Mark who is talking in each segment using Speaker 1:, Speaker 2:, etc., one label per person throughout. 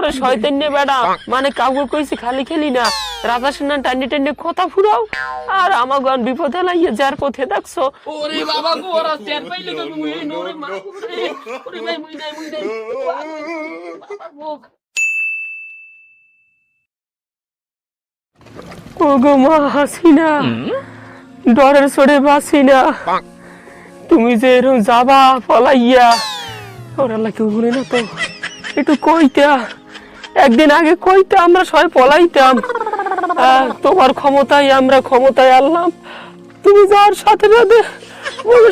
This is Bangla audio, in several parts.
Speaker 1: ওরে শয়তান নে বেড়া, মানে কাউকে কইছি খালি খেলি না, রাজা সেনা টান্ডি টান্ডি কথা ফুরাও আর আমার গান বিপদে লাইয়ে যার পথে দেখছো। ওরে বাবা গো, ওরা চের পাইলে তো মুই এই নরে মা ওরে ওরে ভাই মুই নাই বাবা গো। ও গো মা হাসিনা, ডরের সরে বাসি না, তুমি যে এরকম যাবা পলাইয়া, ওরা কেউ বলে না তো একটু কইতা, একদিন আগে কইতা আমরা সবাই পলাইতাম। তোমার ক্ষমতায় আমরা ক্ষমতায় আনলাম, তুমি যাওয়ার সাথে সাথে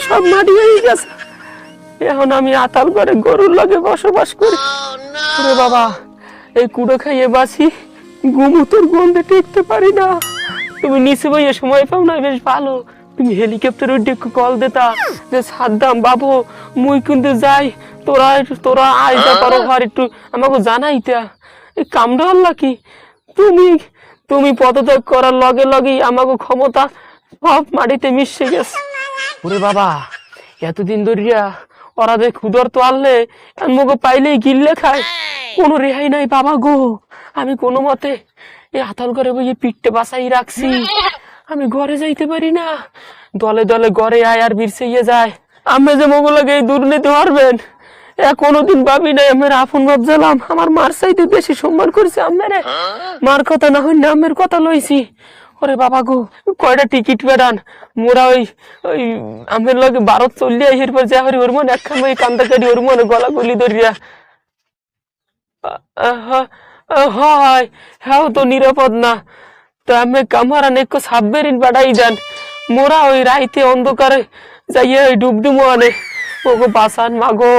Speaker 1: সব মাটি হয়ে গেছে। এখন আমি আতাল করে গরুর লগে বসবাস করি। ওরে বাবা, এই কুড়ো খাইয়ে বাসি, গুমুতোর গন্ধে টিকতে পারি না। তুমি নিচে বইয়ে সময় পাও না, বেশ ভালো, তুমি হেলিকপ্টার উঠে কল দিতা যে সাদ্দাম বাবু মুই কিন্তু যাই, তোরা আয় যা পারো আর একটু আমাকে জানাইতা। এই কামটা হল্লা কি, তুমি পদত্যাগ করার লগে লগেই আমাকে ক্ষমতা সব মাটিতে মিশে গেছে। ওরে বাবা, এতদিন ধরিয়া ওরা যে খুদর তো আনলে মুখে পাইলেই গিললে খায়, কোনো রেহাই নাই বাবা গো। আমি কোনো মতে এই আতাল করে বইয়ে পিঠটা বাঁচাই রাখছি, আমি ঘরে যাইতে পারি না। দলে দলে ঘরে আয় আর বিরসেইয়ে যায়। আমি যে মোগুলোকে এই দুর্নীতি মারবেন কোনোদিন ভাবি নাই। আমার আপন ভাবছিলাম, আমার মার চাইতে বেশি সম্মান করেছে আমেরে, মার কথা না হই না আমের কথা লইছি। ওরে বাবা গো, কয়টা টিকিট বেড়ান মোরা ওই ওই আমের লগে ভারত চলিয়া এরপর যা হরি ওর মনে একখান ওই কান্দাকারি ওর মনে গলা গলি ধরিয়া হয় হ্যাঁ তো নিরাপদ না। তো আমি কামারা নেকো সাবমেরিন বাড়াই যান, মোরা ওই রাইতে অন্ধকারে যাইয়া ওই ডুবডুমো আনে। মোগো বাসান মাগো,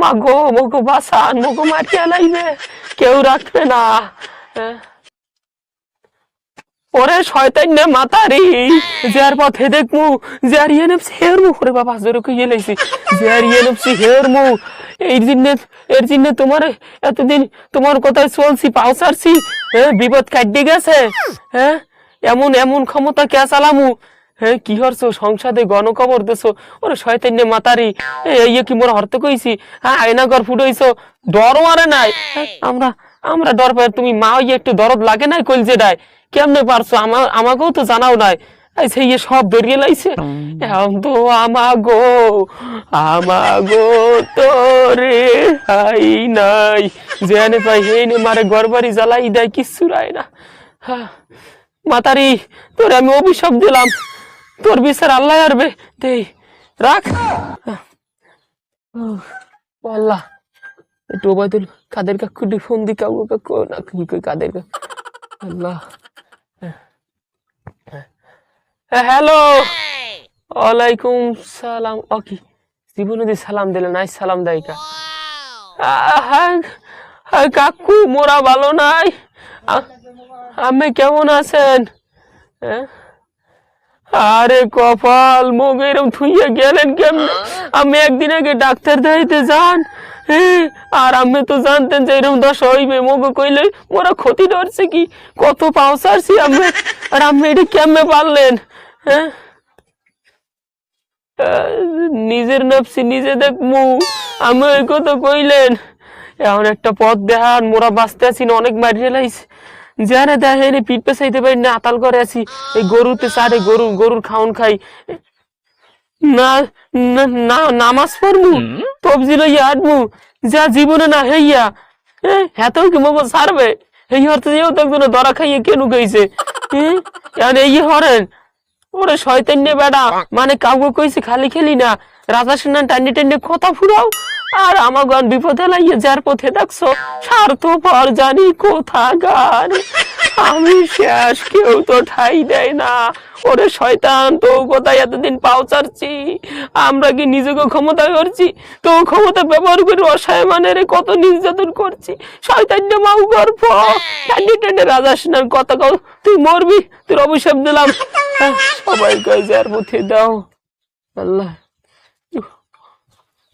Speaker 1: মাগো মোগো বাসান, মোগো মাটিয়া লাইবে, কেউ রাখবে না। ওরে শয়তান নে মাতারি, যার পথে দেখমু যার ইয়েনপসি হেরমু। ওরে বাবা জোরে কইয়ে লাইছি, যার ইয়েনপসি হেরমু। এর জন্য তোমার এতদিন তোমার কথায় চলছি, পাও ছাড়ছি, বিপদ কাটিয়ে গেছে। হ্যাঁ, এমন এমন ক্ষমতা কে চালামু। হ্যাঁ, কি হরছো সংসদে গণকবর দেছো। ওরে শয়তান নে মাতারি, এই কি মোর হরতে কইছি। হ্যাঁ, আয়নাঘর ফুটাইছো, ডর মারে নাই। আমরা ডর পাই, তুমি মা হইয়া একটু দরদ লাগে নাই কইল যে ডাই, কেমনে পারছো আমাকেও তো জানাও নাই। আচ্ছা ইয়ে সব ধরিয়ে লাইছে। এখন তো আমাগো তোরে হাই নাই, জেনে পাই হেনে মারে ঘর বাড়ি জ্বালাই দেয়, কিচ্ছু রায় না। মাতারি, তোরে আমি অভিশাপ দিলাম, তোর বিচার আল্লাহ আরবে। দেই রাখ আল্লাহ। একটু ওবায়দুল কাদের কাকু ফোন দি, কাকু কাকু না কি কই কাদের আল্লাহ। হ্যালো, ওয়ালাইকুম সালাম। ওকে, জীবনে দি সালাম দিলেন, আজ সালাম দাইকা। হ্যাঁ কাকু, মোরা ভালো নাই, আপনি কেমন আছেন? আরে কপাল, মুখ এরকম থুইয়ে গেলেন কেমনে? আমি একদিন আগে ডাক্তার দেখাইতে যান, আর আমি তো জানতেন যে এরকম দশা হইবে। মুখে কইলে মোরা ক্ষতি ধরছে কি, কত পাও ছাড়ছি আমি, আর আপনি এটা কেমনে পারলেন? নিজের নফসি নিজে দেখমু, আমি ওই কথা কইলেন। এখন একটা পথ দেখান, মোরা বাঁচতে আছি না, অনেক মারিয়ে লাইছে। জানে দেখেন পিঠ পেছাইতে পারি না, আতাল করে আছি। এই গরুতে সারে গরুর খাওন খাই না, নামাজ পড়মু, তবজি লইয়া আটমু, যা জীবনে না হইয়া হেতেও কি মগজ সারবে? এই হরতে যেও তো একজন দরা খাইয়ে কেন গেছে। এই হরেন, ওরে শয়তান নে বেড়া, মানে কাউকে কইছি খালি খেলি না, রাজা সেনা টান্ডি টান্ডি কথা ফুরাও আর আমার গান বিপদে লাইয়ে যার পথে দেখছো। স্বার্থপর জানি কোথাকার, আমি শেষ, কেউ তো ঠাই দেয় না। ওরে শয়তান, তো কোথায় এতদিন পাও ছাড়ছি, আমরা কি নিজেকে ক্ষমতা করছি? তো ক্ষমতা ব্যবহার করে অসহায় মানের কত নির্যাতন করছি। শয়তান নে মাউ গর্ভ, টান্ডি টান্ডি রাজা সেনার কথা কও, তুই মরবি, তোর অভিশাপ দিলাম। সবাই কয় যার পথে দাও আল্লাহ।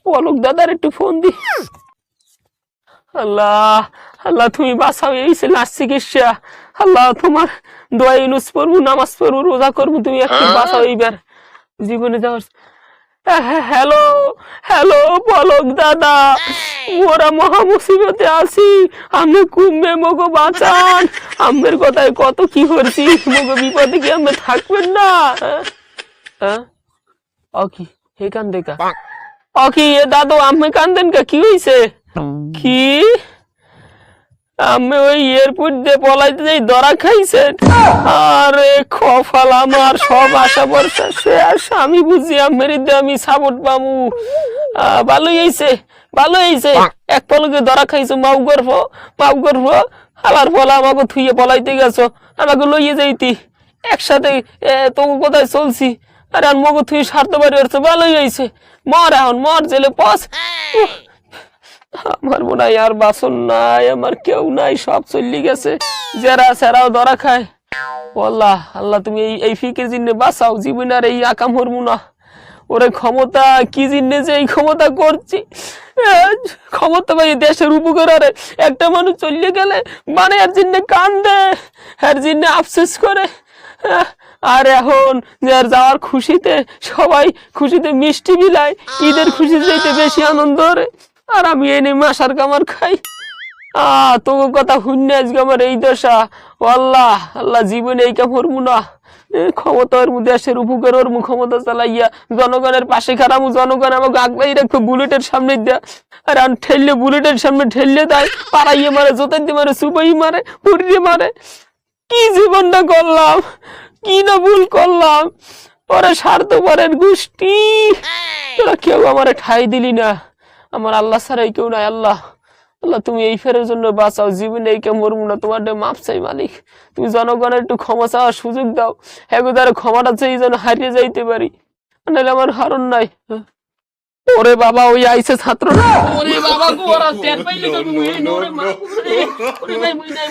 Speaker 1: পলক দাদার একটু ফোন দি। আল্লাহ আল্লাহ, তুমি বাঁচাও, এই লাশ চিকিৎসা। আল্লাহ তোমার দোয়া ইউনুস পড়বো, নামাজ পড়বো, রোজা করবো, তুমি একটু বাঁচাও, এইবার জীবনে যাওয়ার হ্যালো হ্যালো পলক দাদা, মোরা মহা মুসিবতে আছি, আমি কুম্ভে মগো বাঁচান। আমের কথায় কত কি করছি, মগো বিপদে কি আমি থাকবেন না? অকি হে কান দেখা অকি এ দাদু আমি কান্দেন কা, কি হইছে? কি আমি ওই এয়ারপোর্ট দিয়ে পলাইতে যাই ধরা খাইছেন? আরে কপাল আমার, সব আশা ভরসা শেষ। আমি বুঝি আমের আমি সাপোর্ট পামু। ভালোই হয়েছে ভালো হয়েছে, এক পলকে ধরা খাইছো। মাউ গর্ভ হালার ফলা আমাকে থুইয়ে পলাইতে গেছো, আমাকে লইয়ে যাইতি একসাথে তোকে কোথায় চলছি। আরে আর মগো থুই সারতে পারি, ভালোই হয়েছে। মর এখন মর, জেলে পস। আমার মনে হয় আর বাসন নাই, আমার কেউ নাই, সব চলি গেছে। যারা সেরাও ধরা খায়। আল্লাহ আল্লাহ তুমি এই ফিকের জিন্নে বাঁচাও, জীবন আর এই আকাম হরমু না। ওরে ক্ষমতা কি জিন্নে যে এই ক্ষমতা করছি, ক্ষমতা ভাই দেশের উপকার। আরে একটা মানুষ চলিয়ে গেলে মানে এর জিন্নে কান্দে, এর জিন্নে আফসোস করে। আর এখন যার যাওয়ার খুশিতে সবাই খুশিতে মিষ্টি বিলায়, ঈদের খুশি যেতে বেশি আনন্দ করে। আর আমি এনে মাসার কামার খাই। তোর কথা শুনে আজকে আমার এই দশা। আল্লাহ আল্লাহ জীবনে এই কাম হরমু না। ক্ষমতার মধ্যে দেশের উপকার ওর ক্ষমতা চালাইয়া জনগণের পাশে খারাপু, জনগণ আমাকে আগলাই রাখবো বুলেটের সামনে দিয়া। আর ঠেললে বুলেটের সামনে ঠেললে দেয়, পাড়াইয়ে মারে, জোতাইতে মারে, সুপাই মারে, পুড়িয়ে মারে। কি জীবনটা করলাম, কি না ভুল করলাম। ওরা স্বার্থপরের গোষ্ঠী, তোরা কেউ আমার ঠাই দিলি না। আমার আল্লাহ ছাড়াই কেউ নাই। আল্লাহ আল্লাহ তুমি এই ফেরের জন্য বাঁচাও, জীবনে এই কেউ মরবো না। তোমার মাপ চাই মালিক, তুমি জনগণের একটু ক্ষমা চাওয়ার সুযোগ দাও। একদারে ক্ষমাটা চাই যেন হারিয়ে যাইতে পারি, নাহলে আমার হারণ নাই। ওরে বাবা ওই আইসে ছাত্র না, ওরে বাবা গো, ওরা টের পাইলে তো ওরে মা, ওরে ভাই মুই নাই